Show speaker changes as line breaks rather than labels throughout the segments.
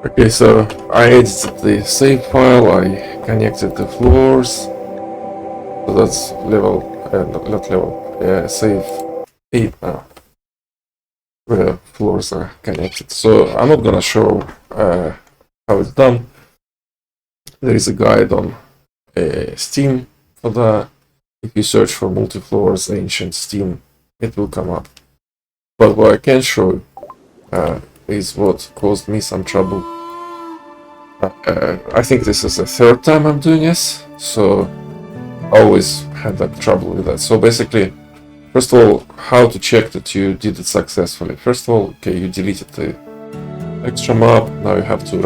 Okay, so I edited the save file, I connected the floors, so that's level, not level, save 8 now, where floors are connected. So I'm not gonna show how it's done. There is a guide on Steam for that. If you search for multifloors ancient Steam, it will come up. But what I can show is what caused me some trouble. I think this is the third time I'm doing this, so I always had like trouble with that. So basically, first of all, how to check that you did it successfully. First of all, okay, you deleted the extra map, now you have to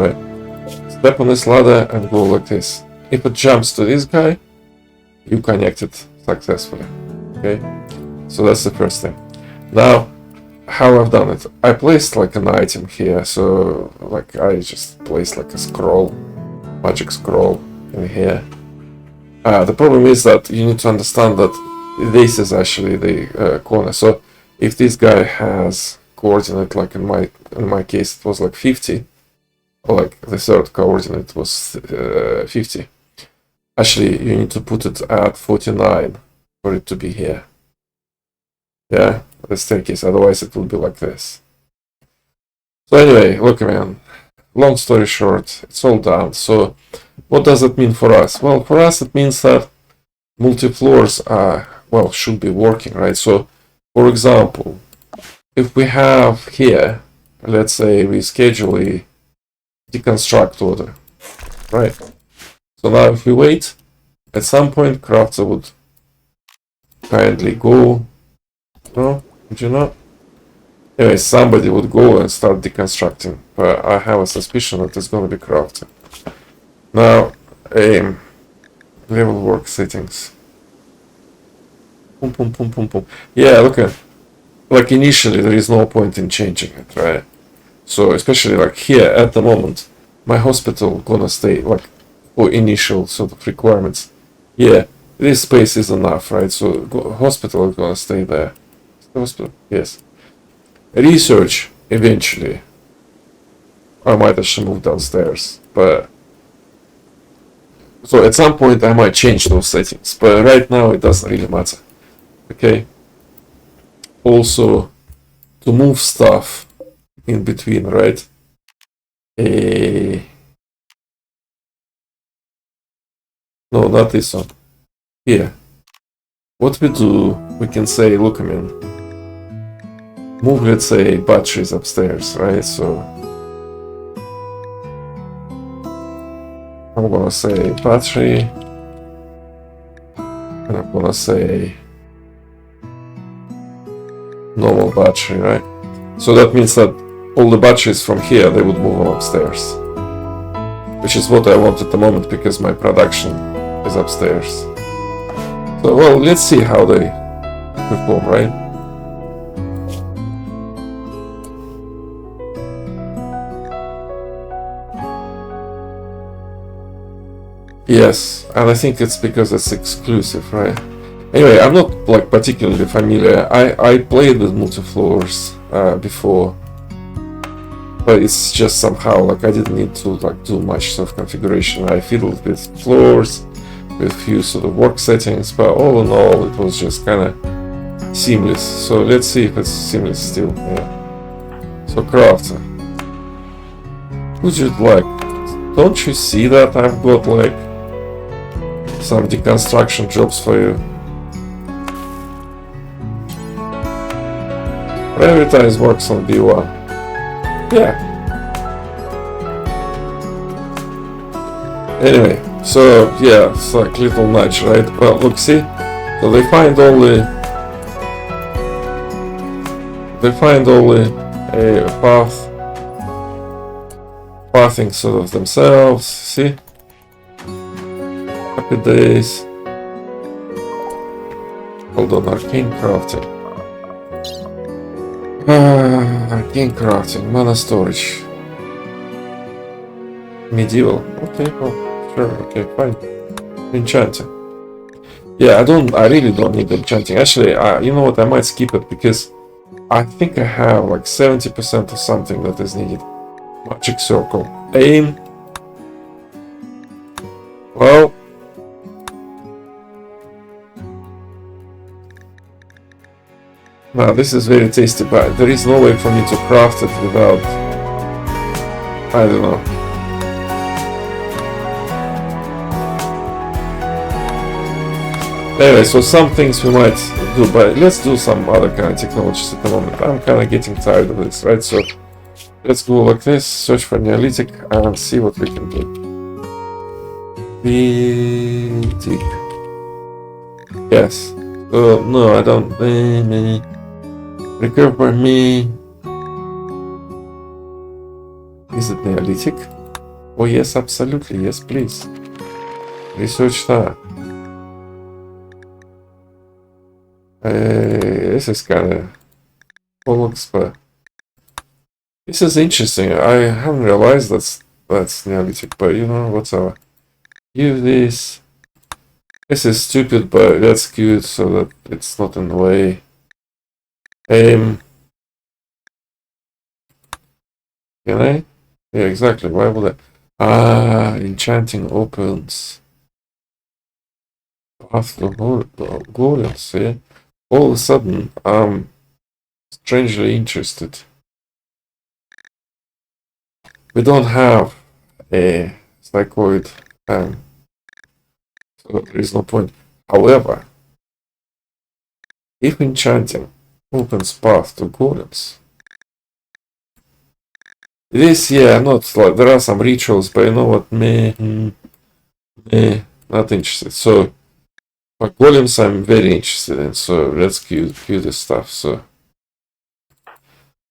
step on this ladder and go like this. If it jumps to this guy, you connect it successfully. Okay, so that's the first thing. Now, how I've done it, I placed like an item here, so like I just placed like a scroll, magic scroll in here. The problem is that you need to understand that this is actually the corner. So if this guy has coordinate, like in my case it was like 50, or like the third coordinate was 50. Actually, you need to put it at 49 for it to be here. Yeah, the staircase, otherwise it will be like this. So anyway, look man, long story short, it's all done. So what does it mean for us? Well, for us it means that multi-floors are, well, should be working, right? So for example, if we have here, let's say we schedule a deconstruct order, right? So now if we wait, at some point crafter would kindly go, no, would you not? Anyway, somebody would go and start deconstructing, but I have a suspicion that it's going to be crafter. Now, level work settings. Boom, boom, boom, boom, boom. Yeah, look at, like initially there is no point in changing it, right? So especially like here at the moment, my hospital gonna stay like for initial sort of requirements. Yeah, this space is enough, right? So hospital is gonna stay there. Hospital, yes. Research eventually. I might actually move downstairs, but so at some point I might change those settings, but right now it doesn't really matter. Okay. Also, to move stuff in between, right? No, not this one. Here. What we do, we can say, look, I mean, move, let's say, batteries upstairs, right? So I'm gonna say battery, and I'm gonna say normal battery, right? So that means that all the batteries from here, they would move on upstairs, which is what I want at the moment because my production is upstairs. So, well, let's see how they perform, right? Yes, and I think it's because it's exclusive, right? Anyway, I'm not like particularly familiar. I played with multi-floors before, but it's just somehow like I didn't need to like do much sort of configuration. I fiddled with floors, with few sort of work settings, but all in all it was just kind of seamless. So let's see if it's seamless still. Yeah. So crafter, would you like? Don't you see that I've got like some deconstruction jobs for you? Prioritize works on B1. Yeah. Anyway, so yeah, it's like little nudge, right? Well, look, see? So they find all the pathing sort of themselves, see? Happy days. Hold on, arcane crafting. Arcane crafting, mana storage. Medieval, okay, well, sure, okay, fine. Enchanting. Yeah, I really don't need enchanting. Actually, you know what, I might skip it because I think I have like 70% of something that is needed. Magic circle. Aim. Well. Now this is very tasty, but there is no way for me to craft it without, I don't know. Anyway, so some things we might do, but let's do some other kind of technologies at the moment. I'm kind of getting tired of this, right? So let's go like this, search for Neolithic and see what we can do. Neolithic. Yes. No, I don't. Recurve by me. Is it Neolithic? Oh yes, absolutely. Yes, please. Research that. This is kind of bollocks, but this is interesting. I haven't realized that's Neolithic, but you know, whatever. Use this. This is stupid, but that's cute, so that it's not in the way. Can I? Yeah, exactly. Why would I? Enchanting opens. Path to golems, yeah? All of a sudden, I'm strangely interested. We don't have a psychoid, so there is no point. However, if enchanting opens path to golems, this, yeah, not like there are some rituals, but you know what? Not interested. So, but golems I'm very interested in, so let's queue this stuff. So,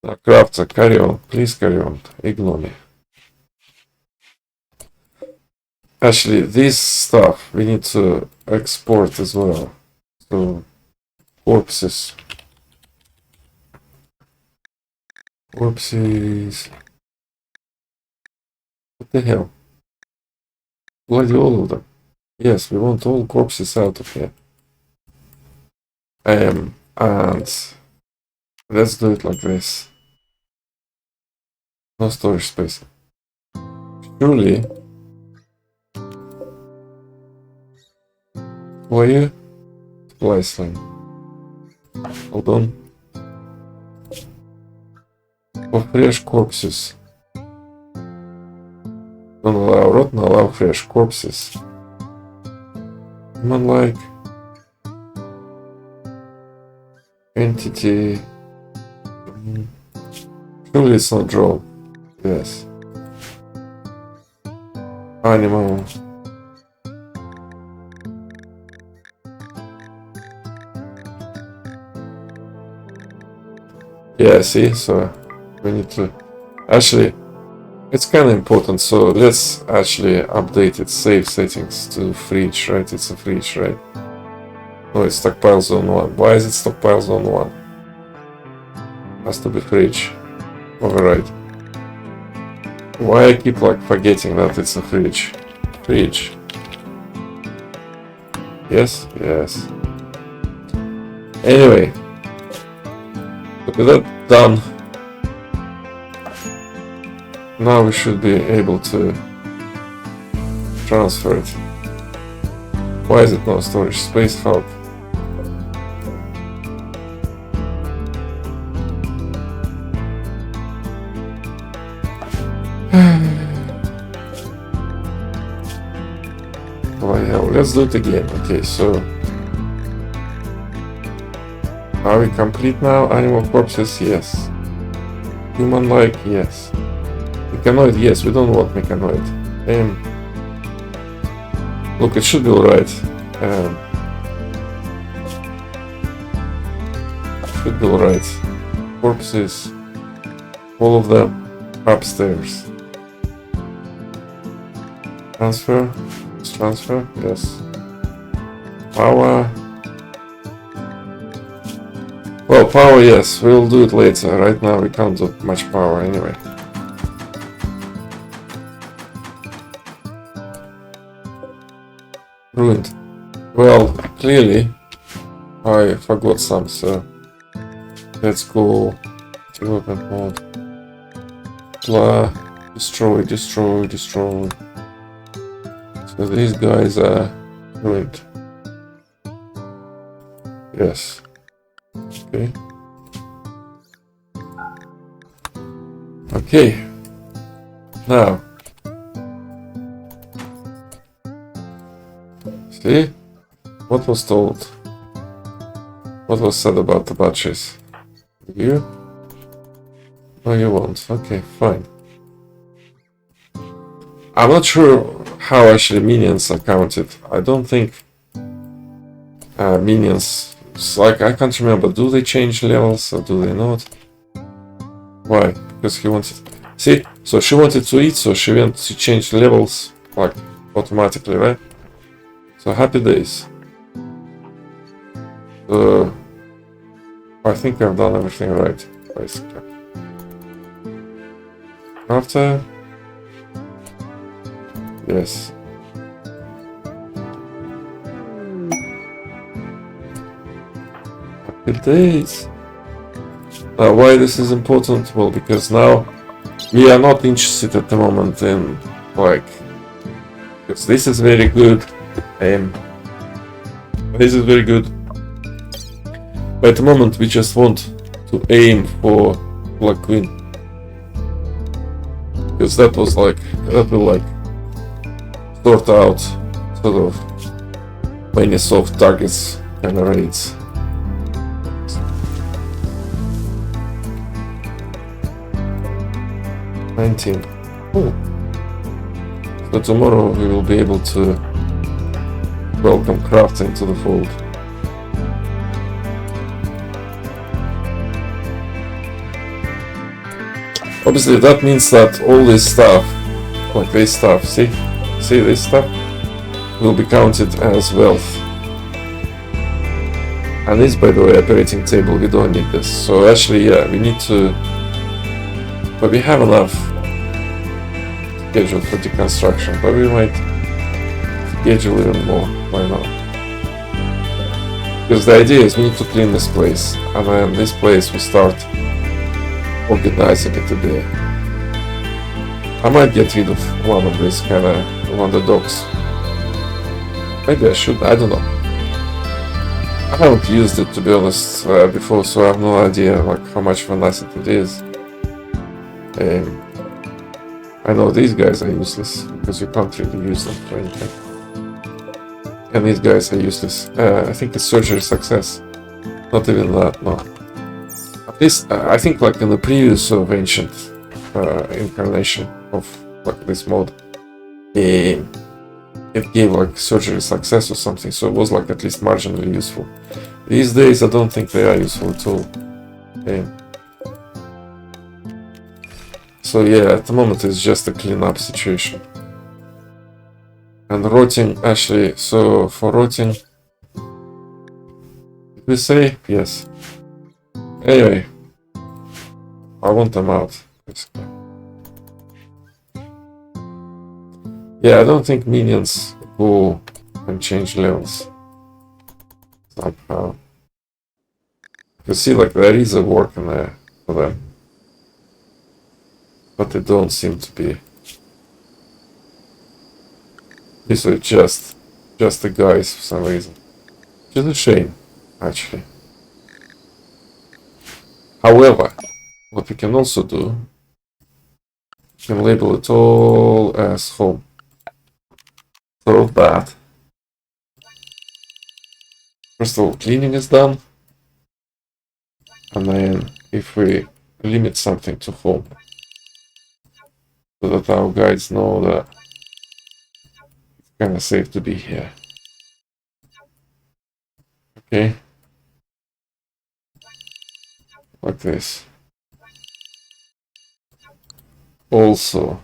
now crafter, carry on, please carry on, ignore me. Actually, this stuff we need to export as well. So, corpses. Corpses. What the hell? Bloody all of them. Yes, we want all corpses out of here. And let's do it like this. No storage space. Surely. Who are you? Supply line. Hold on. For fresh corpses. Don't allow rotten, allow fresh corpses. Human like entity. Surely it's not draw. Yes. Animal. Yeah, see, so we need to actually, it's kind of important, so let's actually update its save settings to fridge, right? It's a fridge, right? No, it's stockpile zone 1. Why is it stockpile zone 1? Has to be fridge. Override. Why I keep like forgetting that it's a fridge? Fridge. Yes? Yes. Anyway. With that done, now we should be able to transfer it. Why is it no storage space? Help. Oh yeah, let's do it again. Okay, so are we complete now? Animal corpses, yes. Human-like, yes. Mechanoid, yes. We don't want mechanoid. Look, it should be alright. Should be alright. Corpses. All of them upstairs. Transfer. Transfer, yes. Power. Well, power, yes, we'll do it later. Right now we can't do much power anyway. Ruined. Well, clearly I forgot some, so let's go development mode. Blah. Destroy, destroy, destroy. So these guys are ruined. Yes. Okay. Okay. Now. See? What was told? What was said about the batteries? You? No, you won't. Okay, fine. I'm not sure how actually minions are counted. I don't think minions... It's like, I can't remember. Do they change levels or do they not? Why? Because he wanted... See? So she wanted to eat, so she went to change levels, like, automatically, right? So happy days. I think I've done everything right, basically. After... Yes. Happy days. Now, why this is important? Well, because now we are not interested at the moment in, like, because this is very good. This is very good. But at the moment, we just want to aim for Black Queen. Because that was like, that will like sort out sort of many soft targets and raids. Oh. So tomorrow we will be able to welcome crafting to the fold. Obviously that means that all this stuff, like this stuff, see this stuff, will be counted as wealth. And this, by the way, operating table, we don't need this. So actually, yeah, we need to, but we have enough scheduled for deconstruction, but we might schedule even more, why not? Because the idea is we need to clean this place, and then this place we start organizing it a bit. I might get rid of one of these kind of underdogs. Maybe I should, I don't know. I haven't used it, to be honest, before, so I have no idea like how much of an asset it is. I know these guys are useless because you can't really use them for anything. And these guys are useless. I think it's surgery success. Not even that, no. At least, I think like in the previous sort of ancient incarnation of like this mod, it gave like surgery success or something, so it was like at least marginally useful. These days I don't think they are useful at all. So yeah, at the moment it's just a clean-up situation. And rotting, actually, so for rotting, did we say? Yes. Anyway, I want them out, basically. Yeah, I don't think minions go and change levels somehow. You see, like, there is a work in there for them, but they don't seem to be. These are just the guys for some reason. Which is a shame, actually. However, what we can also do, we can label it all as home. So that, first of all, cleaning is done, and then if we limit something to home, so that our guides know that it's kind of safe to be here. Okay, like this. Also,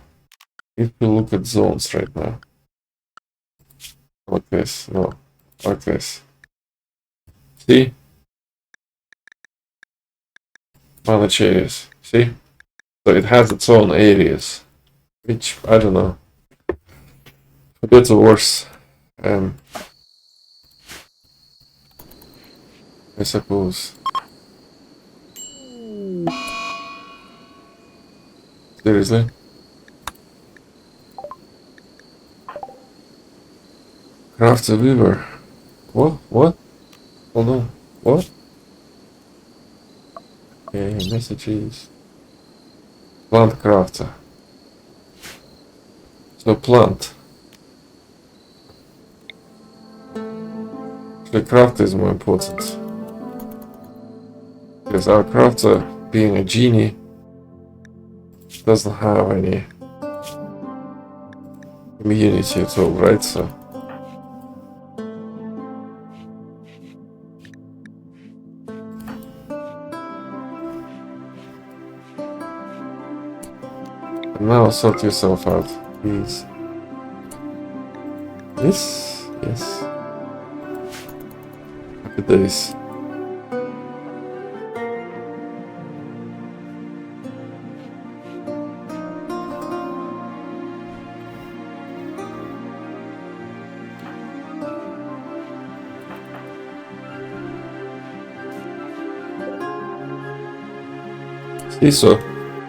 if we look at zones right now, like this, no, like this. See? Manage areas, see? So it has its own areas, which, I don't know, a bit worse, I suppose. Seriously? Craft a weaver. What? What? Hold on. What? Okay, messages. Plant crafter. So plant. The crafter is more important. Because our crafter, being a genie, doesn't have any immunity at all, right? So and now sort yourself out, please. This? Yes. Happy days. See, so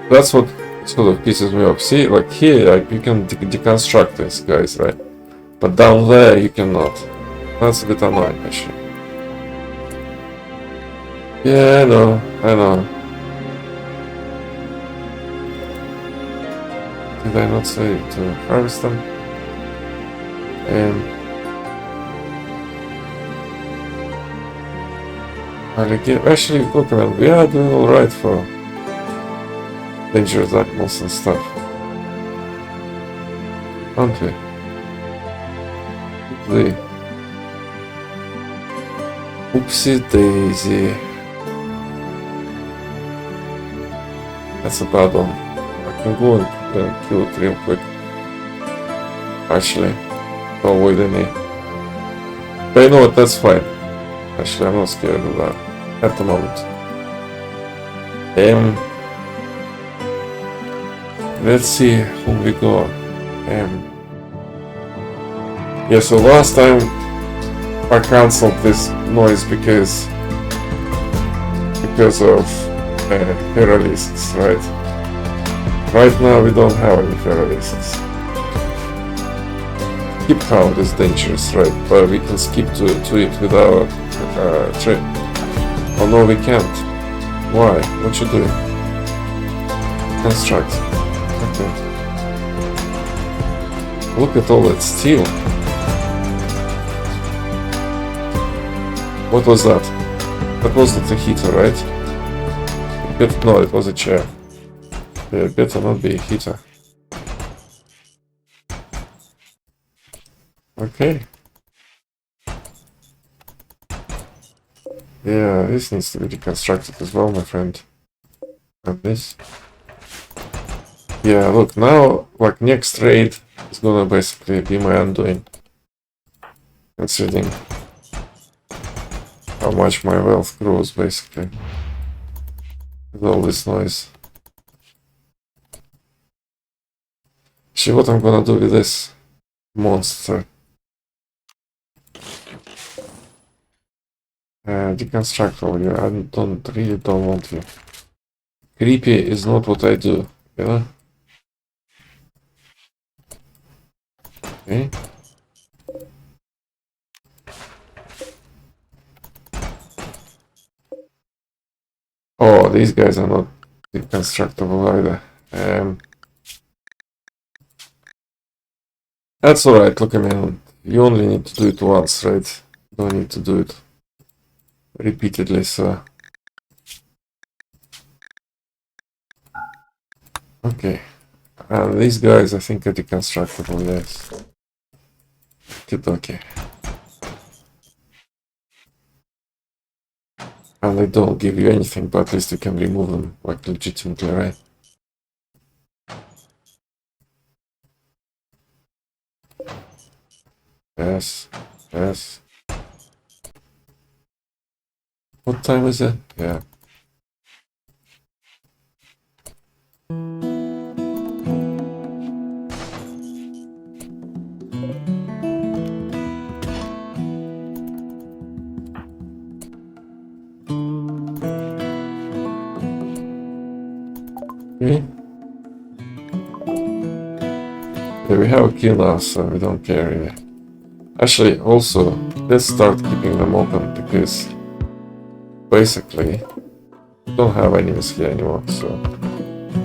that's what sort of pisses me off. See, like here, like, you can deconstruct these guys, right? But down there, you cannot. That's a bit annoying, actually. Yeah, I know, I know. Did I not say to harvest them? Actually, look, man, we are doing alright for dangerous animals and stuff. Aren't we? Oopsie daisy. That's a bad one. I can go and kill it real quick. Actually, to avoid any. But you know what, that's fine. Actually, I'm not scared of that at the moment. Let's see whom we got. Yeah, so last time I cancelled this noise because of feralists, right? Right now we don't have any feralists. Skip count is dangerous, right? But we can skip to it with our trip. Oh no, we can't. Why? What you doing? Construct. Okay. Look at all that steel. What was that? That wasn't a heater, right? No, it was a chair. It better not be a heater. Okay. Yeah, this needs to be deconstructed as well, my friend. And this. Yeah, look, now, like, next raid is gonna basically be my undoing. Considering how much my wealth grows, basically. With all this noise. See what I'm gonna do with this monster. Deconstruct all you. I really don't want you. Creepy is not what I do, you know? Okay. Oh, these guys are not deconstructible either. That's alright, look, I mean, you only need to do it once, right? You don't need to do it repeatedly, so... Okay. And these guys, I think, are deconstructible, yes. Okay. And they don't give you anything, but at least you can remove them, like, legitimately, right? Yes. Yes. What time is it? Yeah. Okay. Yeah, we have a kill now, so we don't care really. Actually, also, let's start keeping them open, because basically we don't have enemies here anymore, so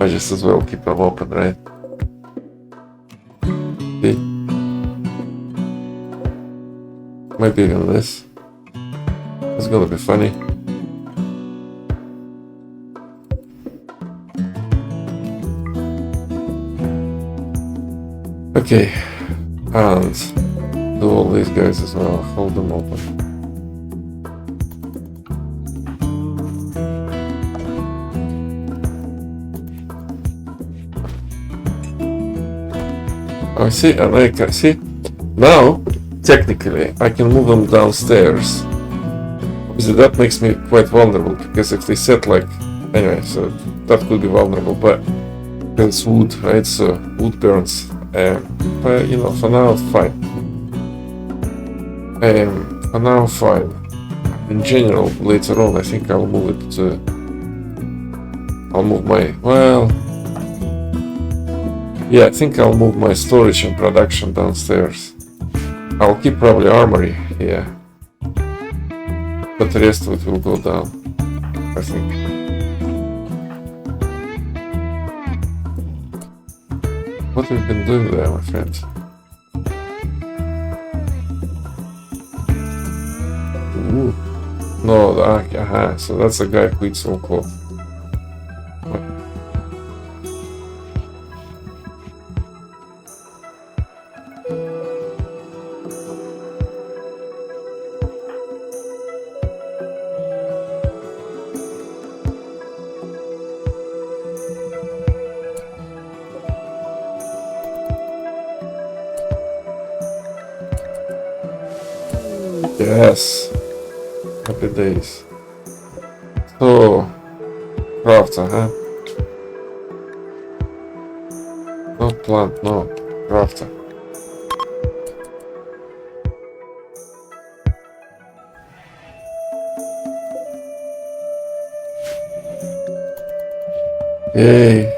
I just as well keep them open, right? See? Maybe even this. It's gonna be funny. Okay, and do all these guys as well, hold them open. I see, and I can see, now, technically, I can move them downstairs. Obviously, that makes me quite vulnerable, because if they set like, anyway, so that could be vulnerable, but it's wood, right, so wood burns. But you know, for now, fine. For now, fine. In general, later on, I think I'll move it to. I'll move my. Well. Yeah, I think I'll move my storage and production downstairs. I'll keep probably armory here. But the rest of it will go down, I think. What have you been doing there, my friend? Ooh. No, aha, so that's the guy who eats all cloth. Yes, happy days. So, crafter, huh? No plant, no crafter. Yay.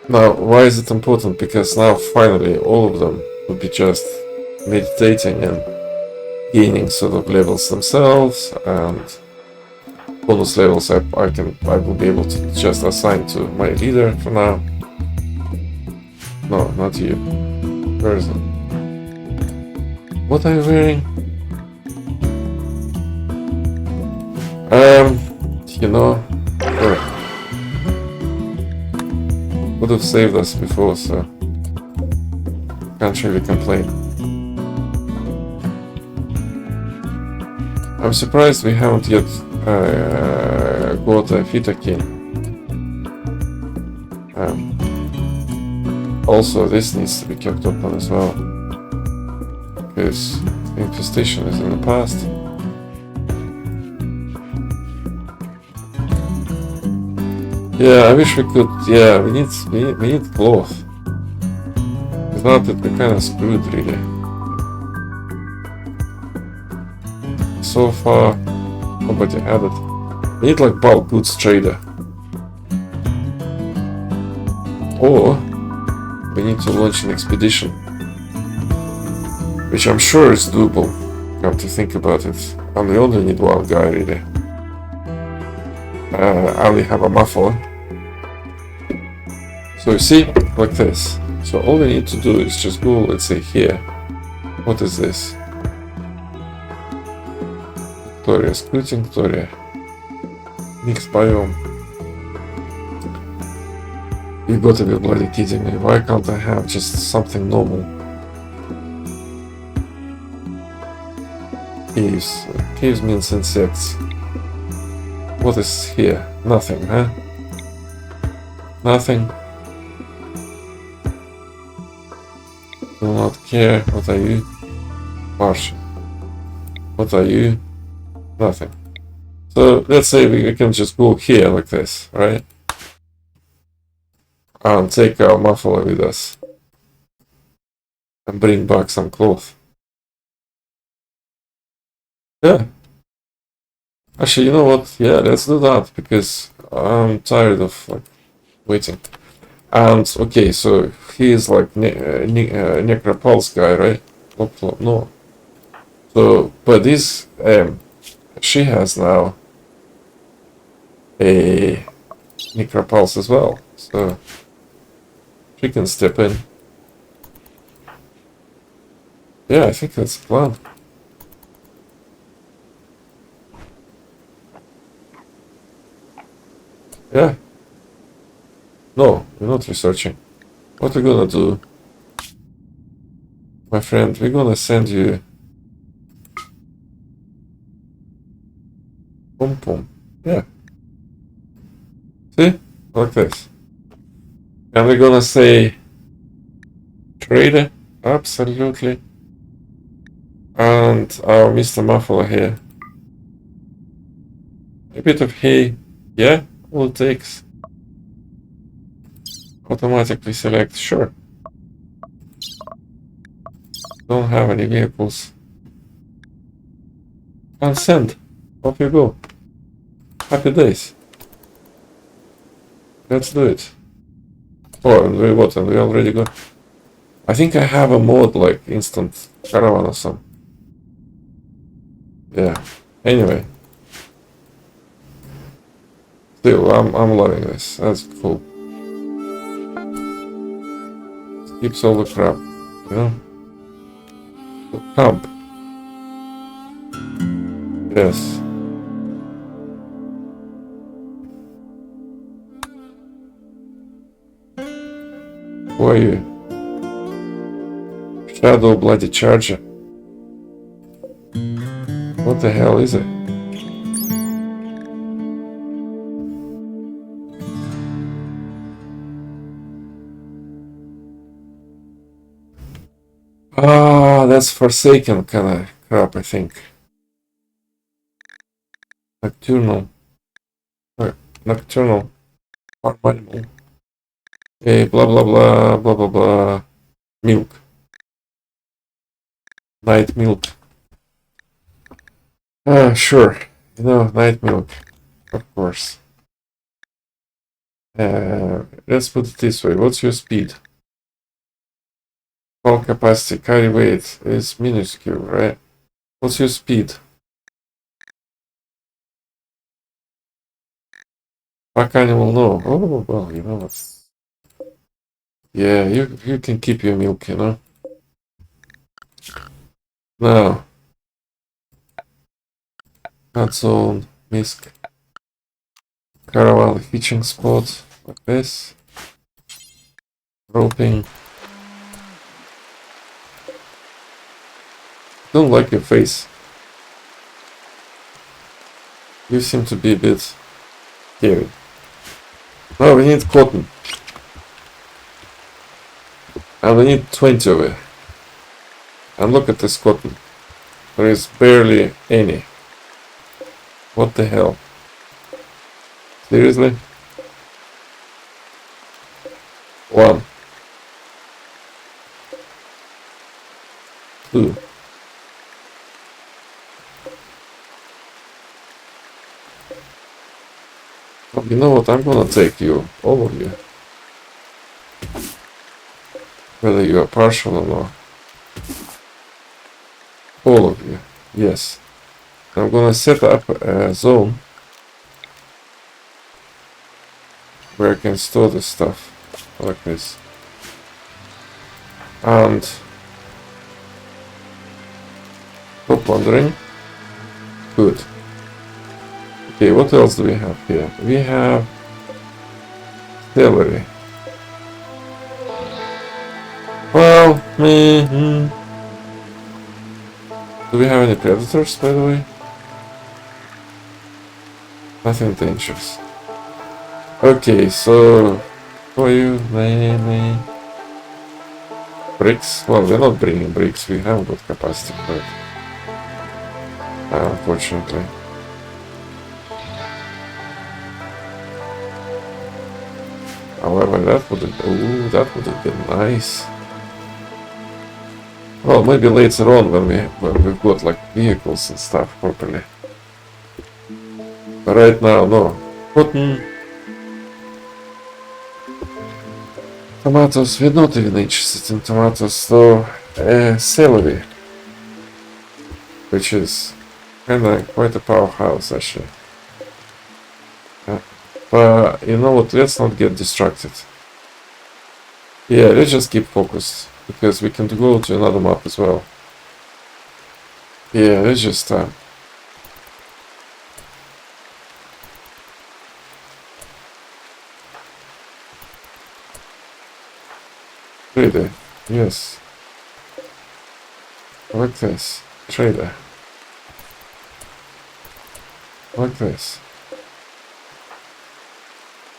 Now, why is it important? Because now finally all of them will be just meditating and gaining sort of levels themselves, and bonus levels I will be able to just assign to my leader for now. No, not you. Where is it? What are you wearing? You know, would have saved us before, so can't really complain. I'm surprised we haven't yet got a Fitakin. Also, this needs to be kept open as well, because infestation is in the past. Yeah, I wish we could. Yeah, we need cloth. Without it, we're kind of screwed, really. So far, nobody had it. We need like bulk goods trader, or we need to launch an expedition, which I'm sure is doable. Come to think about it, and we only need one guy, really. I only have a muffler. So you see, like this. So all we need to do is just go, let's say here. What is this? Victoria, Scrutin Victoria. Mixed biome. You gotta be bloody kidding me. Why can't I have just something normal? Caves. Caves means insects. What is here? Nothing, huh? Nothing. Do not care. What are you? Martian. What are you? Nothing. So let's say we can just go here like this, right? And take our muffler with us. And bring back some cloth. Yeah. Actually, you know what? Yeah, let's do that, because I'm tired of like waiting. And okay, so he is like Necropulse guy, right? No. So, but this she has now a Necropulse as well, so she can step in. Yeah, I think that's the plan. Yeah. No, we're not researching. What we're gonna do, my friend, we're gonna send you pom pom. Yeah. See? Like this. And we're gonna say trader. Absolutely. And our Mr. Muffler here. A bit of hay. Yeah, all it takes. Automatically select. Sure. Don't have any vehicles. And send. Off you go. Happy days. Let's do it. Oh, and we what? And we already got. I think I have a mod like instant caravan or something. Yeah. Anyway. Still, I'm loving this. That's cool. Skips all the crap, you know. The pump. Yes. Who are you? Shadow Bloody Charger. What the hell is it? Ah, that's Forsaken kind of crap, I think. Nocturnal. Nocturnal. Farm animal. Okay, blah blah blah, blah blah blah. Milk. Night milk. Ah, sure. You know, night milk. Of course. Let's put it this way. What's your speed? Hull capacity, carry weight is minuscule, right? What's your speed? Pack animal, no. Oh, well, you know what? Yeah, you can keep your milk, you know? Now, cut zone, misc, caravan hitching spot, like this. Roping. Don't like your face. You seem to be a bit scary. No, we need cotton. And we need 20 of it. And look at this cotton. There is barely any. What the hell? Seriously? 1, 2. Well, you know what? I'm gonna take you, all of you. Whether you are partial or not. All of you. Yes. I'm gonna set up a zone where I can store this stuff like this. And stop wandering. Good. Okay, what else do we have here? We have celery. Well, do we have any predators, by the way? Nothing dangerous. Okay, so for you, bricks. Well, we're not bringing bricks. We haven't got capacity for it, unfortunately. However, that would have been nice. Well, maybe later on when we've got like vehicles and stuff properly. But right now, no. Cotton. Tomatoes, we're not even interested in tomatoes, so celery, which is kinda quite a powerhouse actually. But you know what, let's not get distracted. Yeah, let's just keep focused, because we can go to another map as well. Yeah, let's just trader, yes. Like this. Trader. Like this.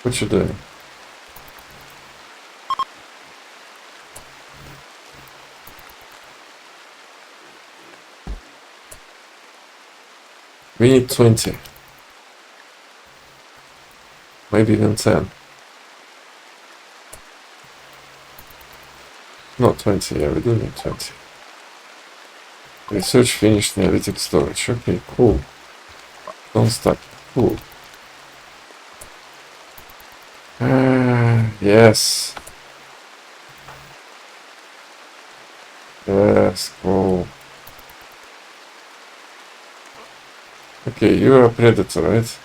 What you doing? We need 20. Maybe even 10. Not 20, yeah, we do need 20. Research finished, analytic storage. Okay, cool. Don't stack. Cool. Yes. Yes, cool. Okay, you're a predator, right?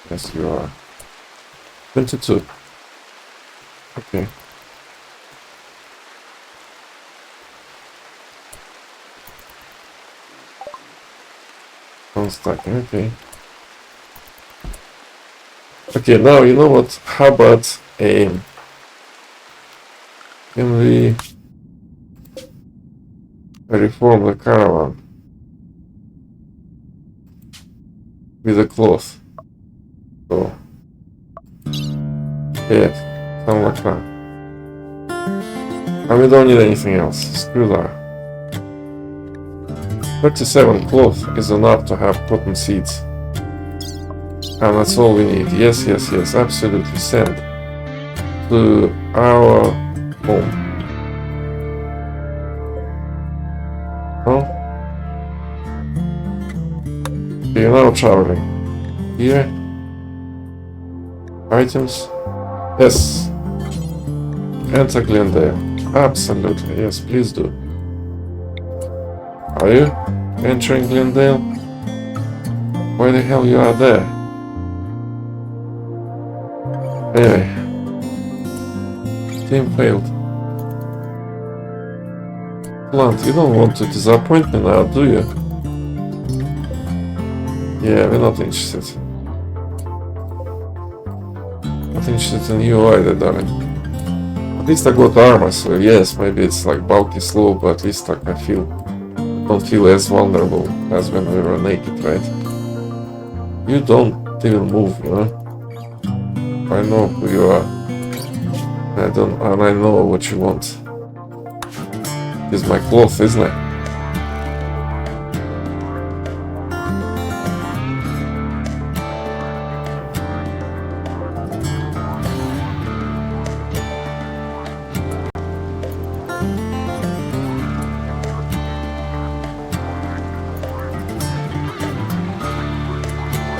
Yes, you are. 22. Okay. Don't stack, okay. Okay, now you know what? How about can we reform the caravan with a cloth? So, yeah, something like that. And we don't need anything else. Screw that. 37 cloth is enough to have cotton seeds. And that's all we need. Yes, yes, yes, absolutely. Send to our home. Oh? Okay, now traveling. Here. Items. Yes. Enter Glendale. Absolutely, yes, please do. Are you entering Glendale? Why the hell you are there? Anyway. Team failed. Plant, you don't want to disappoint me now, do you? Yeah, we're not interested. Not interested in you either, darling. At least I got armor, so yes, maybe it's like bulky slow, but at least like I don't feel as vulnerable as when we were naked, right? You don't even move, you know? I know who you are. And I know what you want. It's my cloth, isn't it?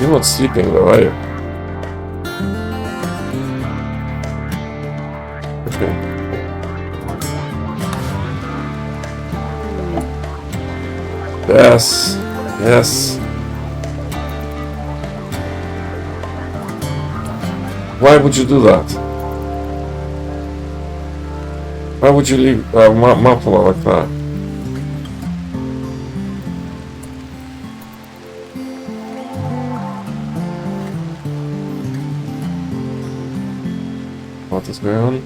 You're not sleeping though, are you? Okay. Yes. Yes. Why would you do that? Why would you leave a muffler like that? What is going on?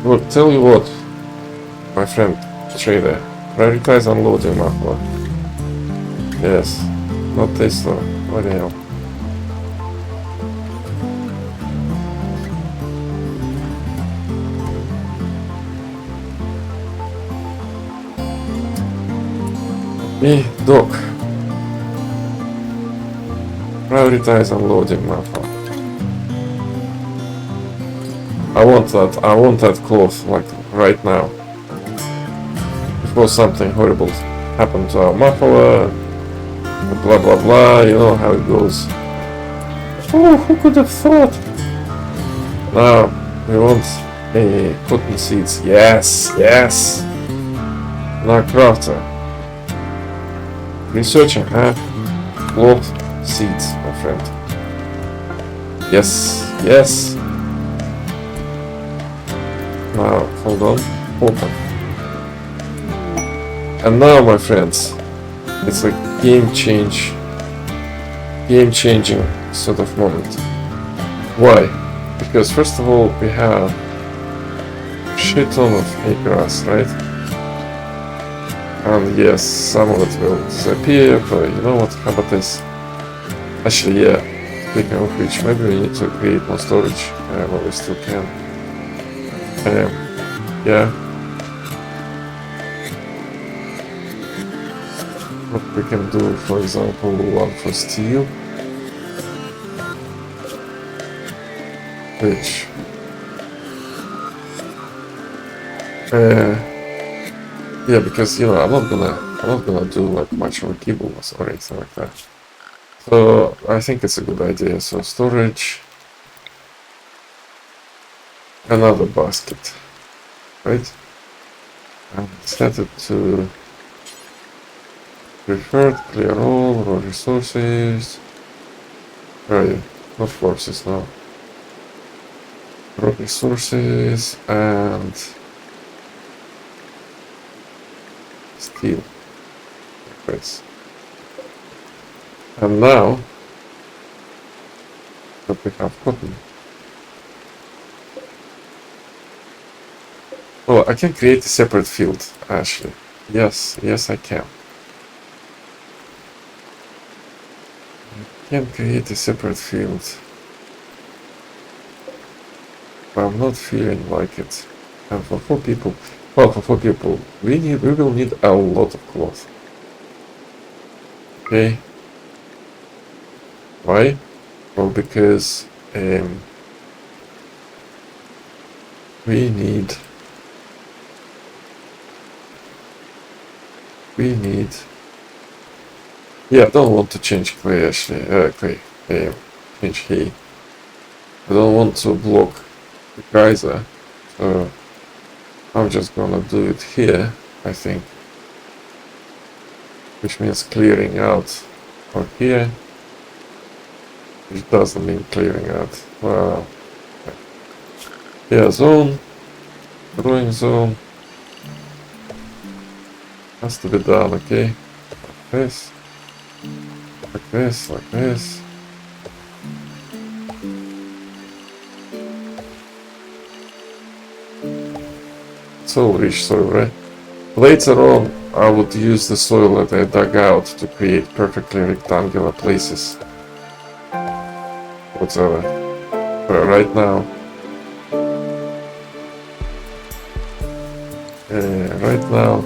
Well, tell you what, my friend trader, prioritize unloading muffler. Yes, not this though. What the hell? Hey, Doc. Prioritize unloading muffler. I want that cloth like right now. before something horrible happened to our muffler, blah blah blah, you know how it goes. Oh, who could have thought? Now, we want a cotton seeds. Yes, yes! Now, crafter. Researching, huh? Cloth seeds, my friend. Yes, yes! Now, hold on. Open. And now, my friends, it's like game-changing sort of moment. Why? Because first of all, we have shit ton of hay grass, right? And yes, some of it will disappear, but you know what? How about this? Actually, yeah. Speaking of which, maybe we need to create more storage, but we still can. Yeah. What we can do, for example, one for steel, which yeah, because you know I'm not gonna do like much of a keyboard or anything like that. So I think it's a good idea. So storage, another basket, right? And set it to preferred, clear all, raw resources. Where are you? Not forces now. Raw resources and steel. Yes. And now that we have cotton. Oh, I can create a separate field, actually. Yes, yes I can. I can create a separate field. But I'm not feeling like it. And for 4 people, well, for 4 people, we will need a lot of cloth. Okay. Why? Well, because we need yeah, I don't want to change clay actually, change hay. I don't want to block the geyser, so I'm just gonna do it here, I think, which means clearing out or here, which doesn't mean clearing out. Well, yeah, zone, growing zone, has to be done, okay, like this, like this, like this. It's all rich soil, right? Later on, I would use the soil that I dug out to create perfectly rectangular places. Whatever. But right now, right now,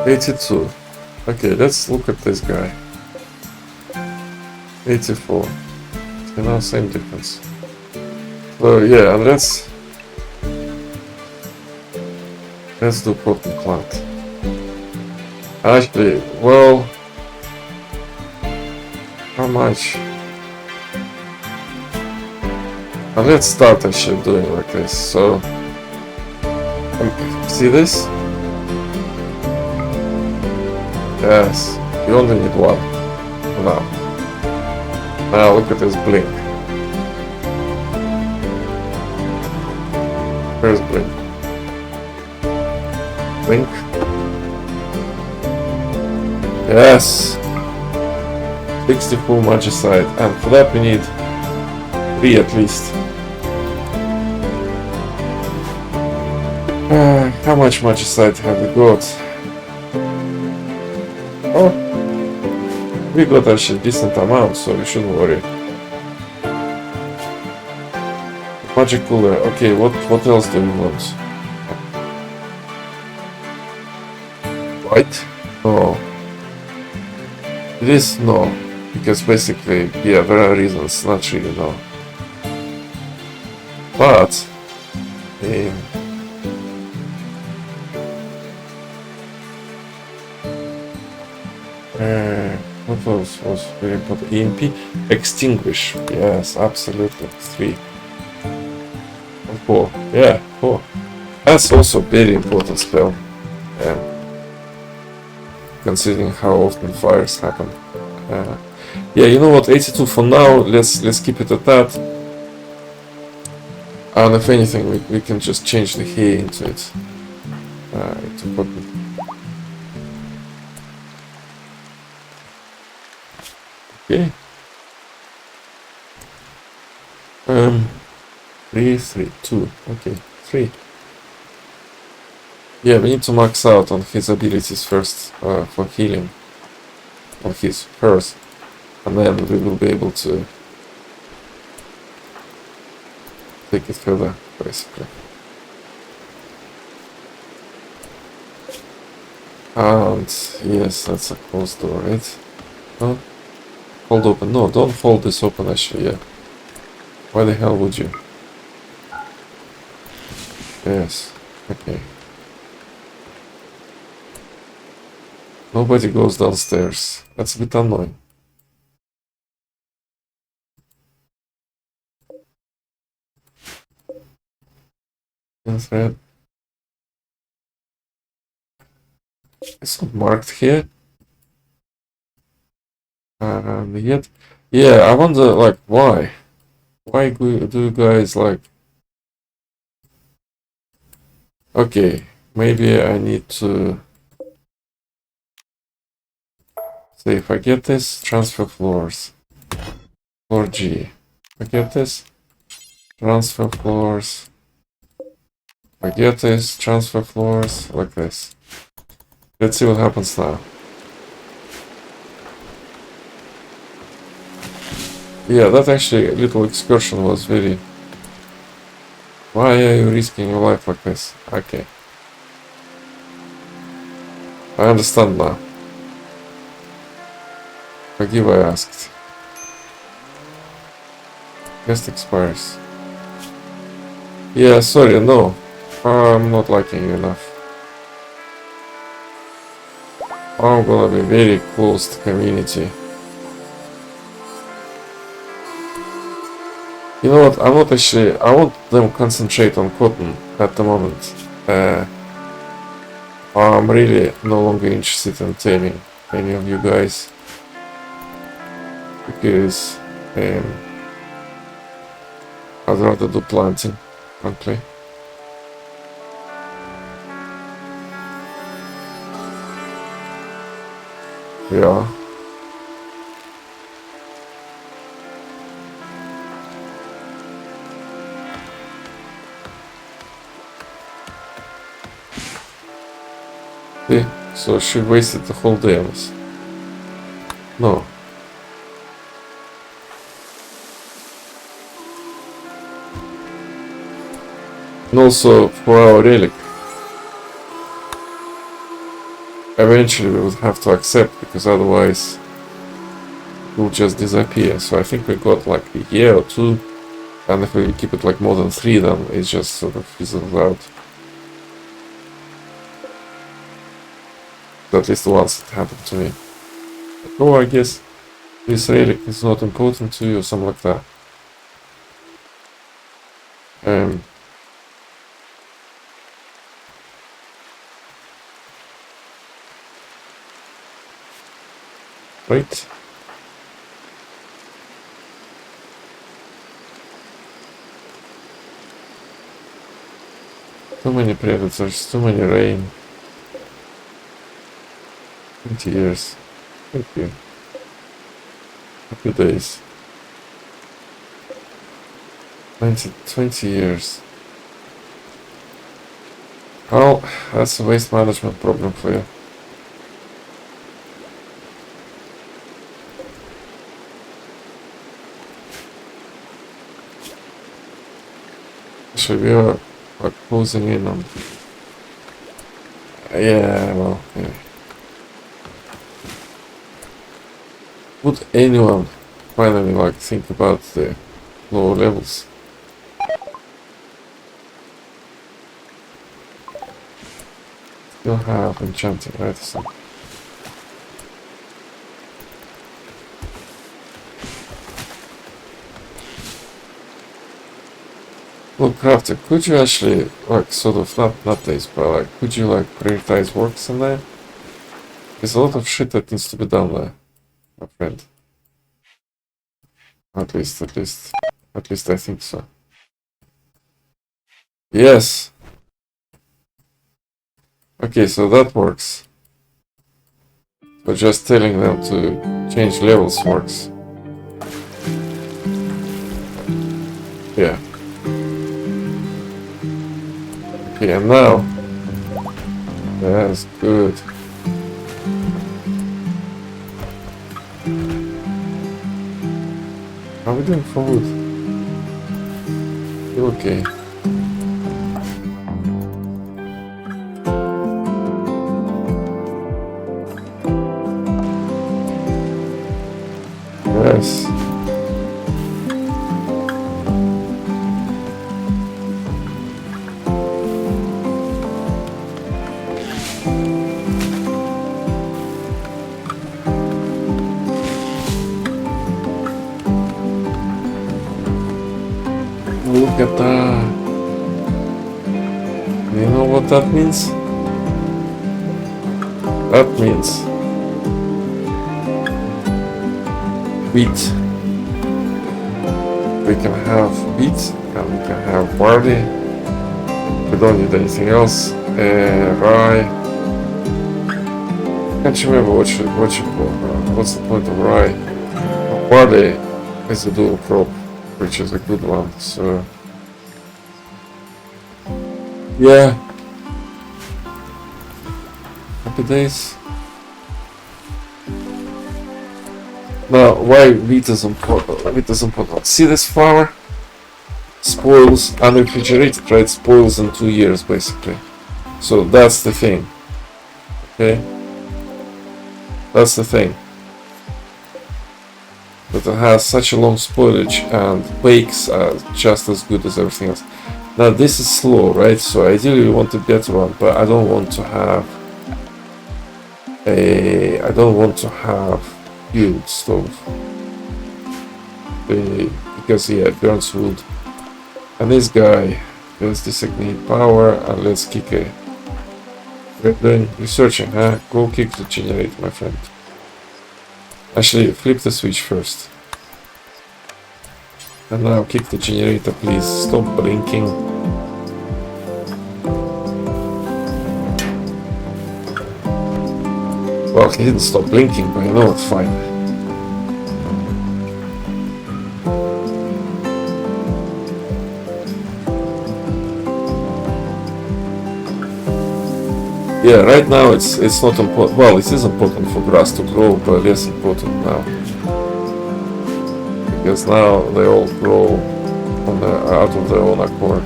82. Okay, let's look at this guy. 84. You know, same difference. So yeah, and let's do cotton plant. Actually, well, how much? And let's start actually doing like this. So, see this? Yes, you only need one. Now look at this blink. Where's blink? Blink. Yes. 64 magicite, and for that we need 3 at least. How much magicite have we got? Oh, we got actually a decent amount, so we shouldn't worry. Magic cooler. Okay, what else do we want? White? No. It is no, because basically, yeah, there are reasons, not really no. But What else was very important? EMP? Extinguish. Yes, absolutely. 3. And 4. Yeah, 4. That's also a very important spell. Considering how often fires happen. Yeah, you know what? 82 for now. Let's keep it at that. And if anything, we can just change the hair into it. Into cotton. Okay. 3, 3, 2. Okay, 3. Yeah, we need to max out on his abilities first for healing. On hers. And then we will be able to take it further, basically. And yes, that's a closed door, right? No? Hold open. No, don't hold this open actually, yeah. Why the hell would you? Yes. Okay. Nobody goes downstairs. That's a bit annoying. That's right. It's not marked here. Yet. Yeah, I wonder, like, why? Why do you guys, like... Okay, maybe I need to... say, if I get this, transfer floors. Floor G. If I get this, transfer floors. If I get this, transfer floors, like this. Let's see what happens now. Yeah, that actually little excursion was very... Why are you risking your life like this? Okay. I understand now. Forgive I asked. Guest expires. Yeah, sorry, no. I'm not liking you enough. I'm gonna be very closed community. You know what, I'm not actually... I want them concentrate on cotton at the moment. I'm really no longer interested in taming any of you guys. Because I'd rather do planting, frankly. Yeah. See? So she wasted the whole day on us. No. And also for our relic. Eventually we would have to accept, because otherwise it will just disappear. So I think we got like a year or 2, and if we keep it like more than 3, then it just sort of fizzles out. At least once it happened to me. Oh, I guess this relic is not important to you, or something like that. Right? Too many predators, too many rain. 20 years. Thank you. Happy days. 20 years. Well, that's a waste management problem for you. Actually, we are like closing in on... Yeah, well, yeah. Would anyone finally like think about the lower levels? Still have enchanting, right? So Look, Crafter, could you actually, like, sort of, not this, but like, could you, like, prioritize works in there? There's a lot of shit that needs to be done there, my friend. At least I think so. Yes. Okay, so that works. But just telling them to change levels works. Yeah. Okay, and now. That's good. How are we doing for wood? Okay. Yes. Look at that. You know what that means? That means wheat. We can have wheat and we can have barley. We don't need anything else. Rye. Can't remember what's the point of rye. Barley is a dual crop, which is a good one. So yeah. Happy days. Now, why wheat is important? Wheat is important. See this flour? Spoils unrefrigerated, right? Spoils in 2 years, basically. So that's the thing. Okay? That's the thing. But it has such a long spoilage and bakes are just as good as everything else. Now this is slow, right? So ideally you want a better one, but I don't want to have fuel stove because yeah, it burns wood. And this guy, let's designate power and let's kick a. We're doing researching, huh? Go kick the generator, my friend. Actually, flip the switch first. And now kick the generator, please. Stop blinking. Well, he didn't stop blinking, but you know it's fine. Yeah, right now it's not important. Well, it is important for grass to grow, but less important now. Because now they all grow out of their own accord.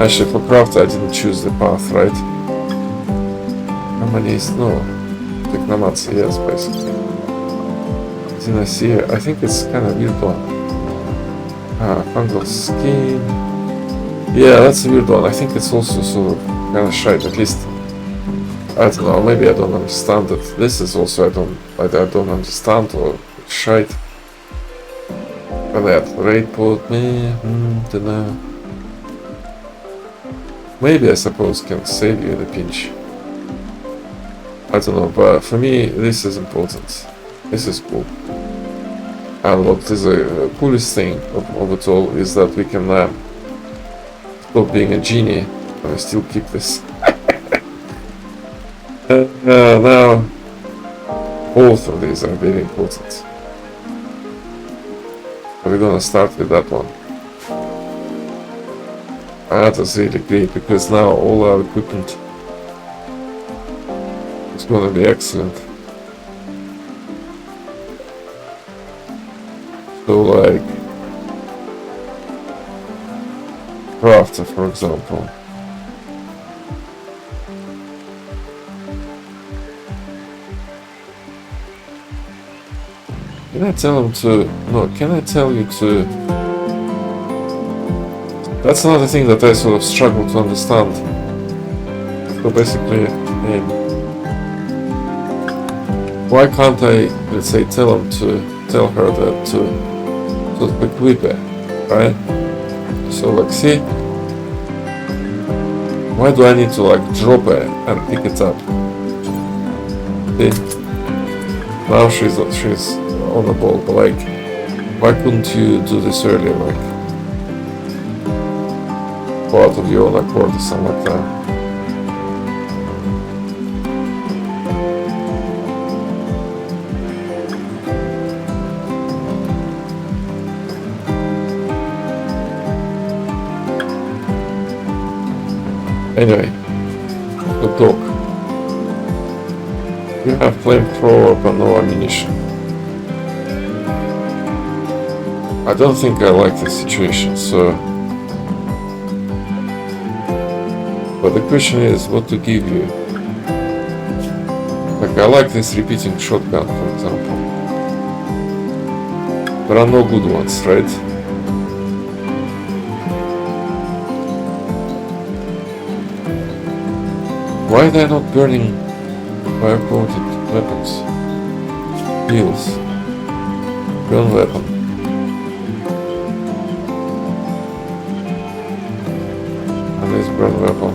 Actually, for craft I didn't choose the path, right? How many is no? Technomancy, yes, basically. Didn't I see it? I think it's kind of weird one. Fungal skin. Yeah, that's a weird one. I think it's also sort of kind of shite, at least. I don't know, maybe I don't understand it. This is also I don't understand or shite. And that raid pod, don't know. Maybe I suppose can save you in a pinch. I don't know, but for me this is important. This is cool. And what is the coolest thing of it all is that we can stop being a genie and still keep this. Now, both of these are very important. We're gonna start with that one. That was really great because now all our equipment is gonna be excellent. So like crafter, for example. Can I tell him to... No, can I tell you to... That's another thing that I sort of struggle to understand. So basically, why can't I, let's say, tell her that to equip it, right? So like, see? Why do I need to like drop it and pick it up? See? Now she's on the ball, but like, why couldn't you do this earlier? Like, go out of your own accord or something like that. Anyway, the dog. You have flamethrower but no ammunition. I don't think I like this situation, so... But the question is what to give you. Like, I like this repeating shotgun, for example. There are no good ones, right? Why are they not burning fire-coated weapons? Heals. Gun weapon. And this burn weapon.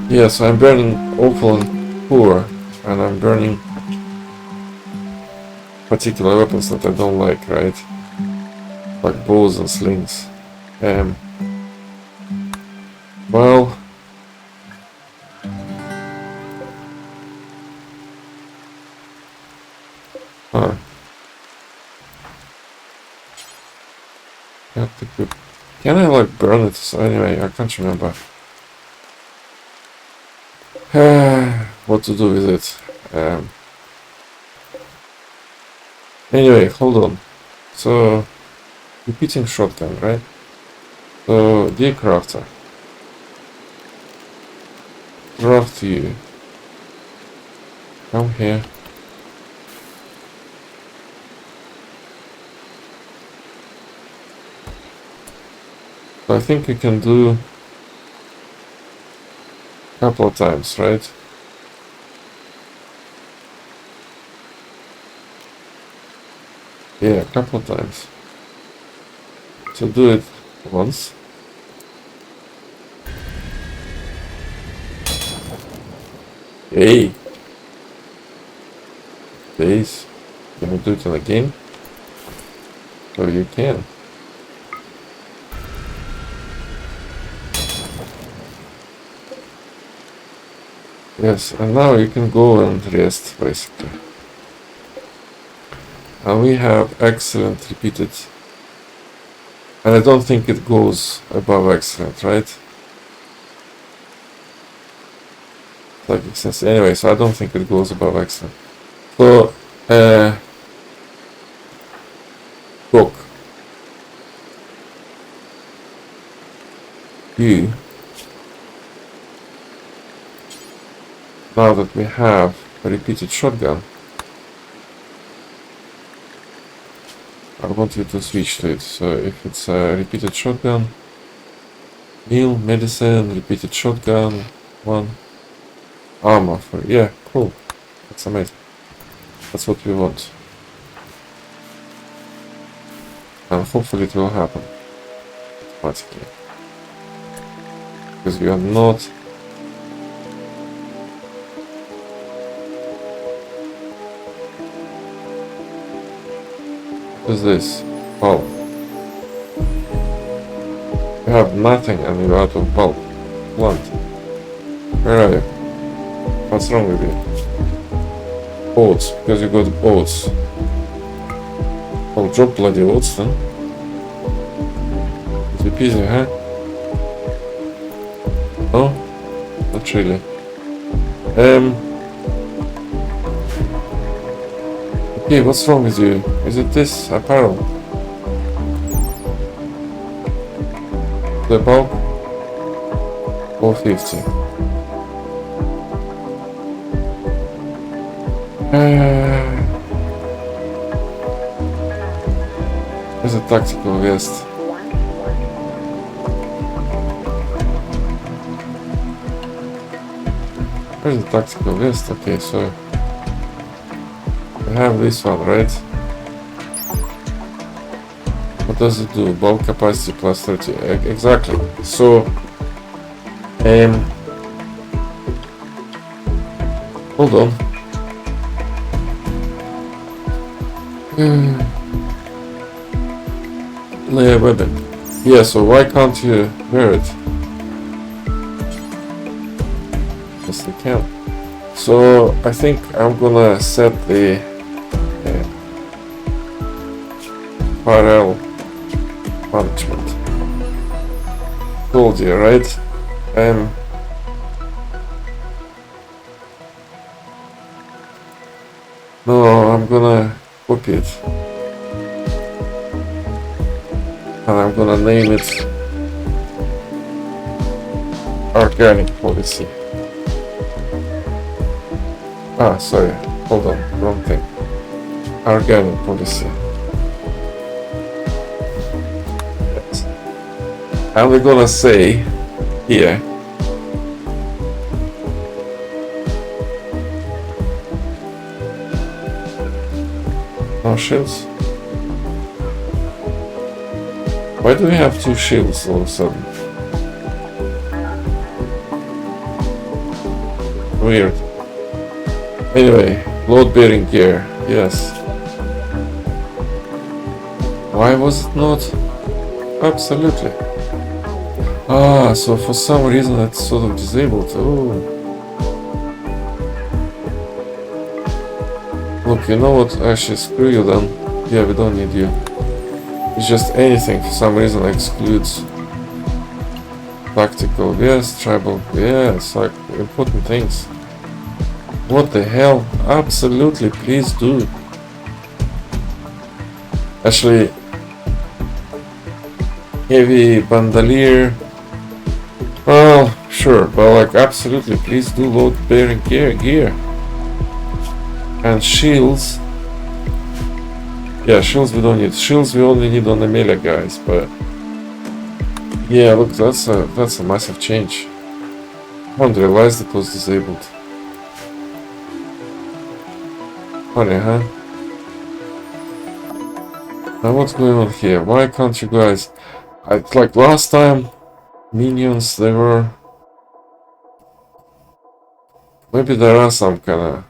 Yes, I'm burning awful and poor, and I'm burning particular weapons that I don't like, right? Like bows and slings. Well... Huh. Can I like burn it? So anyway, I can't remember. What to do with it. Anyway, hold on. So, repeating shotgun, right? So, dear crafter, craft you. Come here. So I think we can do a couple of times, right? Yeah, a couple of times. So do it once. Hey! Please. Can we do it again? So you can. Yes, and now you can go and rest, basically. And we have excellent repeated. And I don't think it goes above excellent, right? Like it says anyway, so I don't think it goes above excellent. So, book. You. Now that we have a repeated shotgun, I want you to switch to it. So if it's a repeated shotgun, meal, medicine, repeated shotgun, one, armor for, yeah, cool. That's amazing. That's what we want. And hopefully it will happen automatically. Because we are not... What is this? Pulp. You have nothing and you're out of pulp. Plant. Where are you? What's wrong with you? Oats, because you got oats. I'll drop bloody oats then. Too easy, huh? No? Not really. Okay, what's wrong with you? Is it this apparel? The bulk? 450. There's a tactical vest. Where's the tactical vest? Okay, so I have this one, right? What does it do? Bulk capacity plus 30. Exactly. So, hold on. Layer weapon. Yeah, so why can't you wear it? Yes, they can. So, I think I'm gonna set the parallel punishment. Told you, right? No, I'm gonna copy it. And I'm gonna name it organic policy. Ah, sorry, hold on, wrong thing. Organic policy. Yes. And we're gonna say here no shields. Why do we have 2 shields all of a sudden? Weird. Anyway, load-bearing gear, yes. Why was it not? Absolutely. Ah, so for some reason it's sort of disabled. Oh. Look, you know what? Actually, screw you then. Yeah, we don't need you. It's just anything for some reason excludes tactical, yes, tribal, yes, like important things. What the hell? Absolutely, please do. Actually, heavy bandolier. Well, sure, but like absolutely, please do load-bearing gear. And shields. Yeah, shields we don't need. Shields we only need on the melee guys, but yeah, look, that's a massive change. I hadn't realized it was disabled. Funny, huh? Now what's going on here? Why can't you guys? Like last time, minions, they were. Maybe there are some kind of.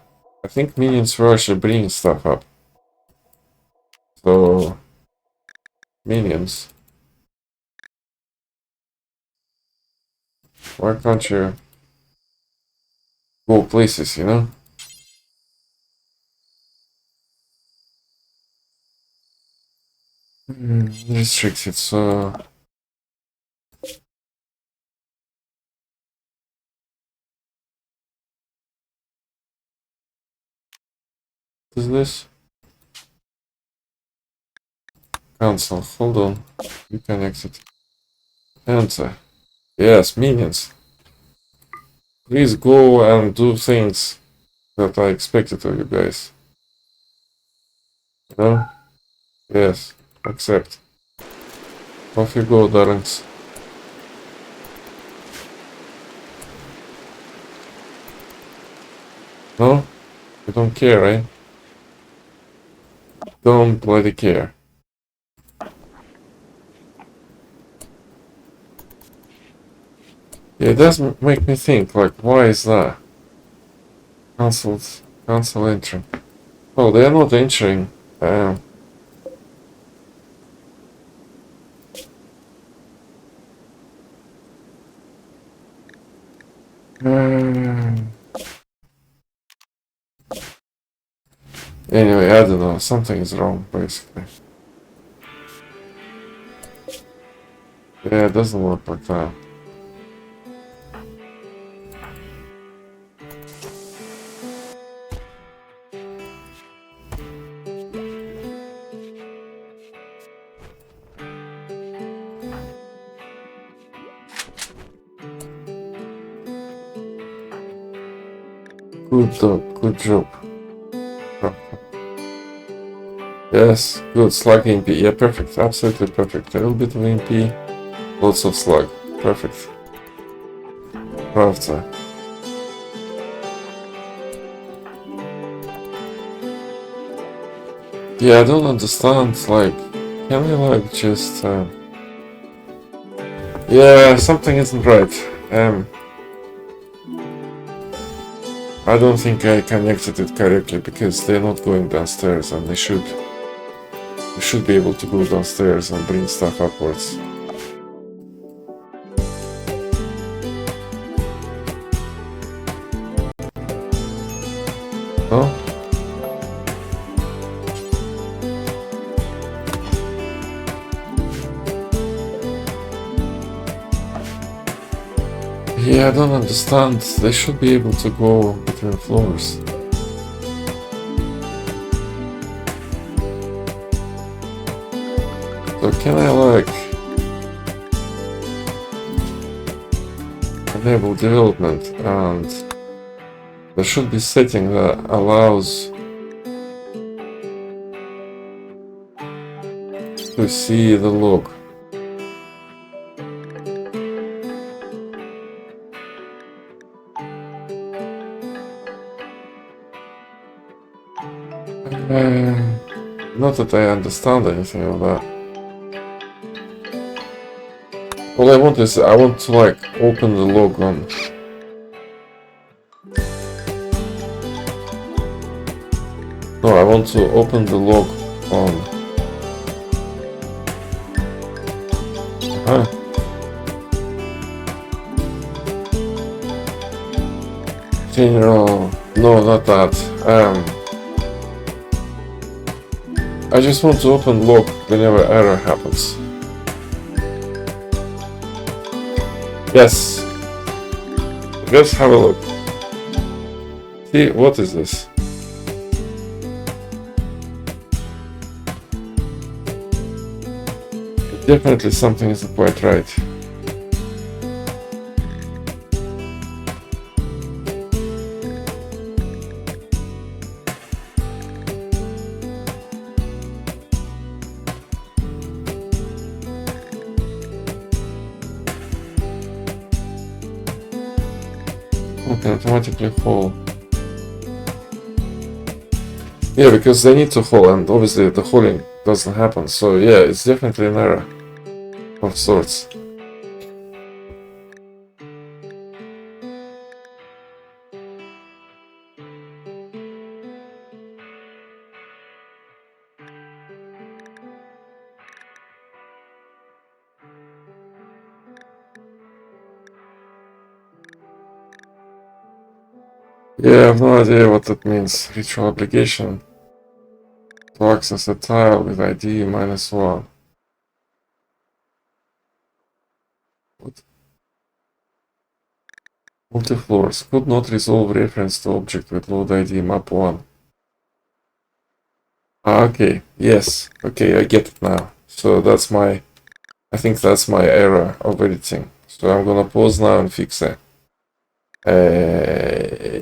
I think minions were actually bringing stuff up. So minions. Why can't you go places, you know? Restricted, so... What is this? Cancel, hold on. You can exit. Enter. Yes, minions. Please go and do things that I expected of you guys. You know? Yes, accept. Off you go, darlings. No? You don't care, right? Don't bloody care. Yeah, it does make me think, like, why is that? Cancel entry. Oh, they are not entering. Anyway, I don't know. Something is wrong, basically. Yeah, it doesn't work like that. Good job. Yes, good. Slug MP. Yeah, perfect. Absolutely perfect. A little bit of MP, lots of slug. Perfect. Crafter. Yeah, I don't understand, like, can we like just yeah, something isn't right. I don't think I connected it correctly because they're not going downstairs and they should be able to go downstairs and bring stuff upwards. No? Yeah, I don't understand. They should be able to go between floors. So can I like enable development, and there should be setting that allows to see the log. Not that I understand anything of that. All I want is I want to like open the log on. No, I want to open the log on. General, no, not that. I just want to open log whenever error happens. Yes. Let's have a look. See, what is this? Definitely something isn't quite right. Okay, automatically haul. Yeah, because they need to haul, and obviously the hauling doesn't happen. So yeah, it's definitely an error of sorts. Yeah, I have no idea what that means. Ritual obligation to access a tile with ID -1. What? Multifloors could not resolve reference to object with load ID map1. Ah, okay, yes, okay, I get it now. So that's my, I think that's my error of editing. So I'm gonna pause now and fix it.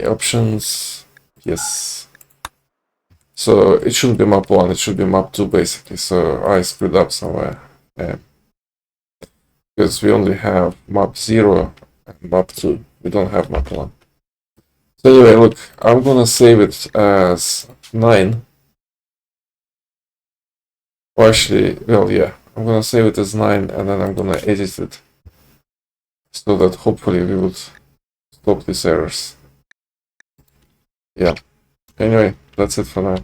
Options, yes. So it shouldn't be map 1, it should be map 2 basically. So I screwed up somewhere. Because we only have map 0 and map 2. We don't have map 1. So anyway, look, I'm gonna save it as 9. Or actually, well, yeah, I'm gonna save it as 9 and then I'm gonna edit it so that hopefully we would stop these errors. Yeah. Anyway, that's it for now.